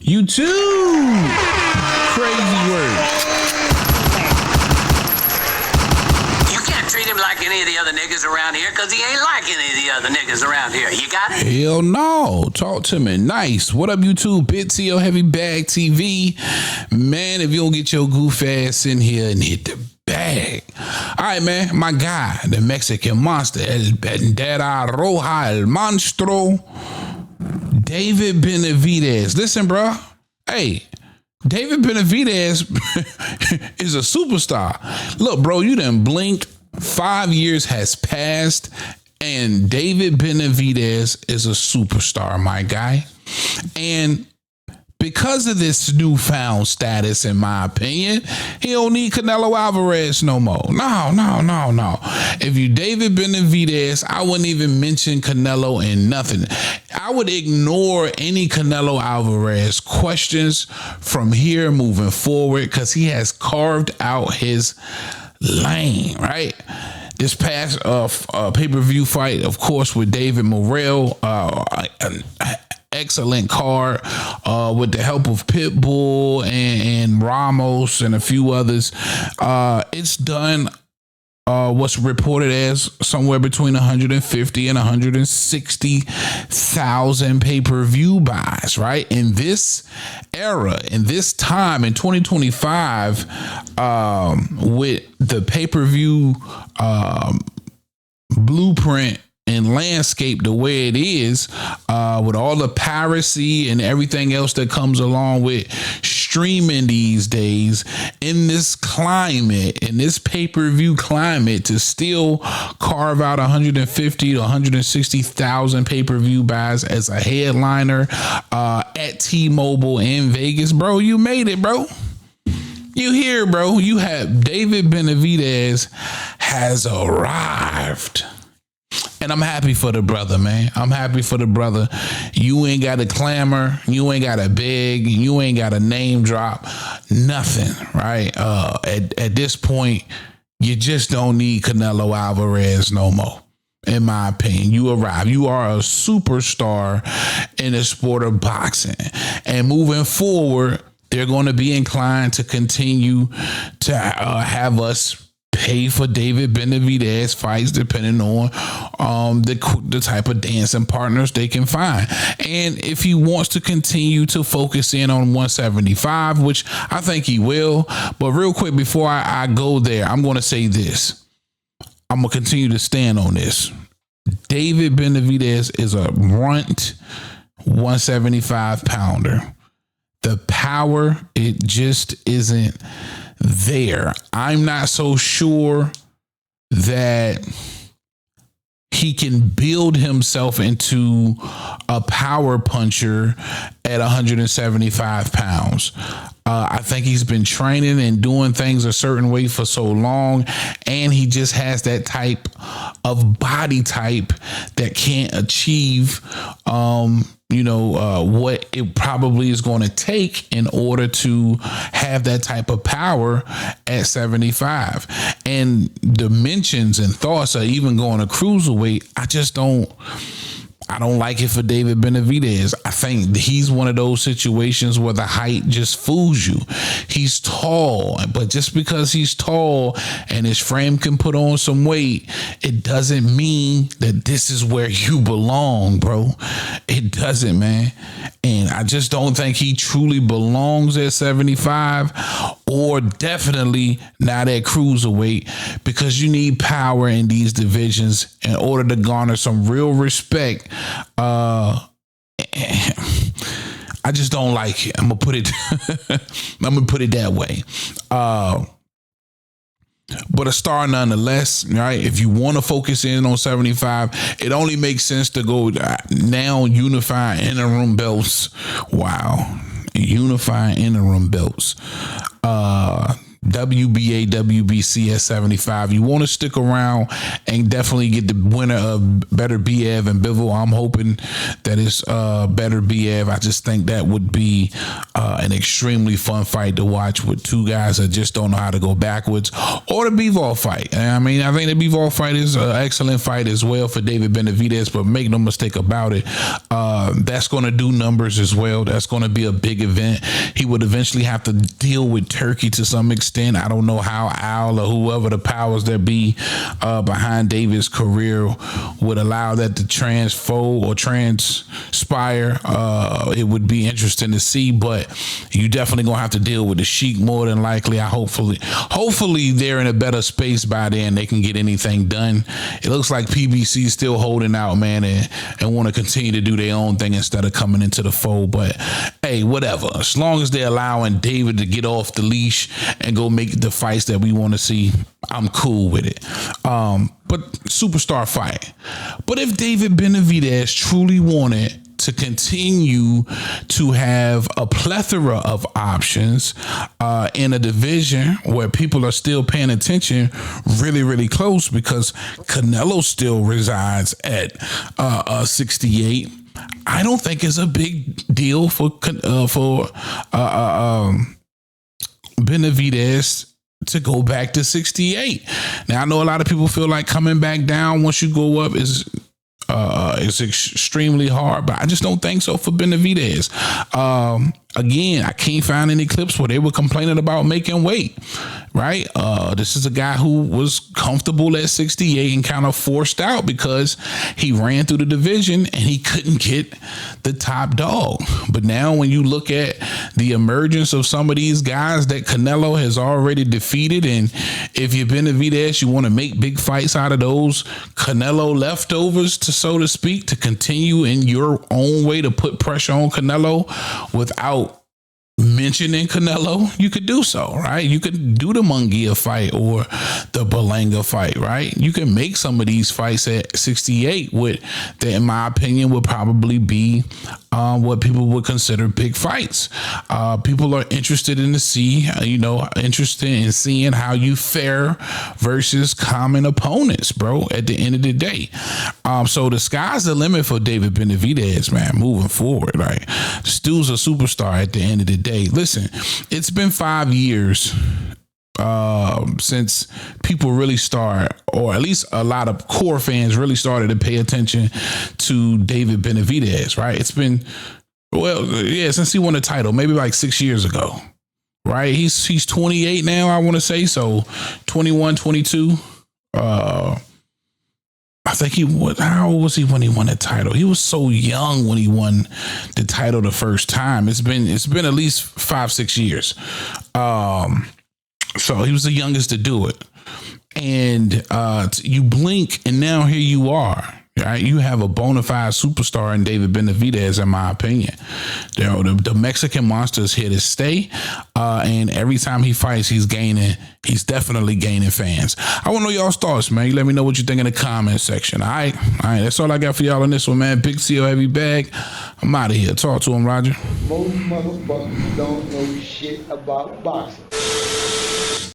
You too. Crazy word. Treat him like any of the other niggas around here, because he ain't like any of the other niggas around here. You got it? Hell no. Talk to me nice. What up, YouTube? Bitsio Heavy Bag TV. Man, if you don't get your goof ass in here and hit the bag. All right, man. My guy, the Mexican monster, El Bandera Roja, El Monstro, David Benavidez. Listen, bro. Hey, David Benavidez is a superstar. Look, bro, you done blinked. 5 years has passed, and David Benavidez is a superstar, my guy. And because of this newfound status, in my opinion, he don't need Canelo Alvarez no more. No. If you David Benavidez, I wouldn't even mention Canelo in nothing. I would ignore any Canelo Alvarez questions from here moving forward, because he has carved out his lane, right? This past pay-per-view fight, of course, with David Morrell, an excellent card with the help of Pitbull and Ramos and a few others. It's done what's reported as somewhere between 150 and 160,000 pay-per-view buys, right? In this era, in this time, in 2025, with the pay-per-view blueprint and landscape the way it is, with all the piracy and everything else that comes along with streaming these days, in this climate, in this pay-per-view climate, to still carve out 150 to 160,000 pay-per-view buys as a headliner at T-Mobile in Vegas, bro, you made it, bro. You here, bro. You have David Benavidez has arrived. And I'm happy for the brother, man. I'm happy for the brother. You ain't got to clamor. You ain't got to beg. You ain't got to name drop. Nothing, right? At this point, you just don't need Canelo Alvarez no more. In my opinion, you arrive. You are a superstar in the sport of boxing. And moving forward, they're going to be inclined to continue to have us pay for David Benavidez fights, depending on the type of dancing partners they can find. And if he wants to continue to focus in on 175, which I think he will, but real quick before I go there, I'm going to say this. I'm going to continue to stand on this. David Benavidez is a runt 175 pounder. The power, it just isn't there. I'm not so sure that he can build himself into a power puncher at 175 pounds. I think he's been training and doing things a certain way for so long, and he just has that type of body type that can't achieve what it probably is going to take in order to have that type of power at 75. And dimensions and thoughts are even going to cruiserweight. I don't like it for David Benavidez. I think he's one of those situations where the height just fools you. He's tall, but just because he's tall and his frame can put on some weight, it doesn't mean that this is where you belong, bro. It doesn't, man. And I just don't think he truly belongs at 75, or definitely not at cruiserweight, because you need power in these divisions in order to garner some real respect. I just don't like it. I'm gonna put it that way. But a star nonetheless, right? If you want to focus in on 75, it only makes sense to go now unify interim belts. Wow. Unify interim belts. WBA, WBC at 75. You want to stick around and definitely get the winner of Better Biev and Bivol. I'm hoping that it's Better Biev. I just think that would be an extremely fun fight to watch with two guys that just don't know how to go backwards. Or the Bivol fight. I mean, I think the Bivol fight is an excellent fight as well for David Benavidez, but make no mistake about it, that's going to do numbers as well. That's going to be a big event. He would eventually have to deal with Turkey to some extent. I don't know how Al or whoever the powers that be behind David's career would allow that to transpire. It would be interesting to see, but you definitely gonna have to deal with the Sheik more than likely. Hopefully they're in a better space by then. They can get anything done. It looks like PBC is still holding out, man, and want to continue to do their own thing instead of coming into the fold. But hey, whatever. As long as they're allowing David to get off the leash and go make the fights that we want to see, I'm cool with it. But superstar fight. But if David Benavidez truly wanted to continue to have a plethora of options in a division where people are still paying attention really, really close, because Canelo still resides at 68. I don't think it's a big deal for Benavidez to go back to 68. Now, I know a lot of people feel like coming back down once you go up is extremely hard, but I just don't think so for Benavidez. Again, I can't find any clips where they were complaining about making weight, right? This is a guy who was comfortable at 68 and kind of forced out because he ran through the division and he couldn't get the top dog. But now when you look at the emergence of some of these guys that Canelo has already defeated, and if you're Benavidez, you want to make big fights out of those Canelo leftovers, to so to speak, to continue in your own way to put pressure on Canelo without mentioning Canelo, you could do so, right? You could do the Munguia fight or the Berlanga fight, right? You can make some of these fights at 68 with that, in my opinion, would probably be what people would consider big fights. People are interested in interested in seeing how you fare versus common opponents, bro, at the end of the day. So the sky's the limit for David Benavidez, man, moving forward, right? This dude's a superstar at the end of the day. Listen, it's been 5 years since people really start, or at least a lot of core fans really started to pay attention to David Benavidez, right? It's been, since he won the title, maybe like 6 years ago, right? He's 28 now, I want to say, so 21, 22. I think how old was he when he won the title? He was so young when he won the title the first time. It's been at least 5-6 years. So he was the youngest to do it. And you blink and now here you are. Right? You have a bona fide superstar in David Benavidez, in my opinion. The Mexican monster is here to stay. And every time he fights, he's definitely gaining fans. I want to know y'all's thoughts, man. Let me know what you think in the comment section. All right. That's all I got for y'all on this one, man. Big CO Heavy Bag. I'm out of here. Talk to him, Roger. Most motherfuckers don't know shit about boxing.